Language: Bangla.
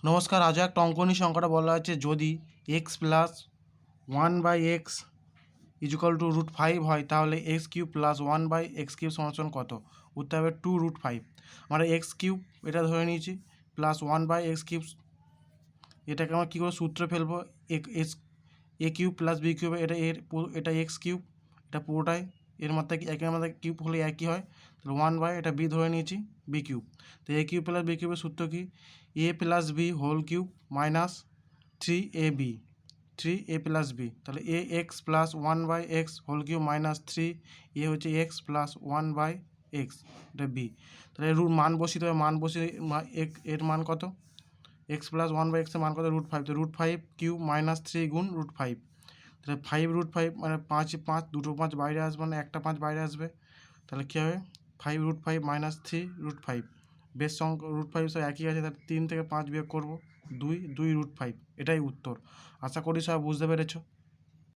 নমস্কার, আজ একটা অঙ্কনী সংখ্যাটা বলা আছে যদি x plus 1/x equal to √5 হয় তাহলে x cube plus 1/x cube সমান কত? উত্তর হবে 2√5। আমরা এক্স কিউব এটা ধরে নিয়েছি প্লাস 1/x কিউব, এটাকে আমরা কী করে সূত্র ফেলবো? এ কিউব প্লাস বি কিউব, এটা এক্স কিউব, এটা পুরোটাই এর মাত্রা একের মাত্রা কিউব হলে একই হয়, তাহলে 1 বাই এটা বি ধরে নিয়েছি বি কিউব। তো এ কিউব প্লাস বি কিউবের সূত্র কি? A plus b whole cube minus 3ab, 3a plus b, তাহলে a x plus 1/x whole cube minus 3, a হচ্ছে এক্স প্লাস 1/x, এটা বি। তাহলে মান বসিতে হবে, মান বসিয়ে এর মান কত? এক্স প্লাস 1/x এর মান কত? √5। তো √5 কিউব মাইনাস 3 গুণ √5, তাহলে 5√5 মানে 5 দুটো 5 বাইরে আসবে, মানে একটা 5 বাইরে আসবে, তাহলে কী হবে? 5√5 মাইনাস 3√5, বেশ সংখ্যা √5 সব একই আছে, তাহলে 3 থেকে 5 বিয়োগ করবো 2 √5, এটাই উত্তর। আশা করি সব বুঝতে পেরেছো।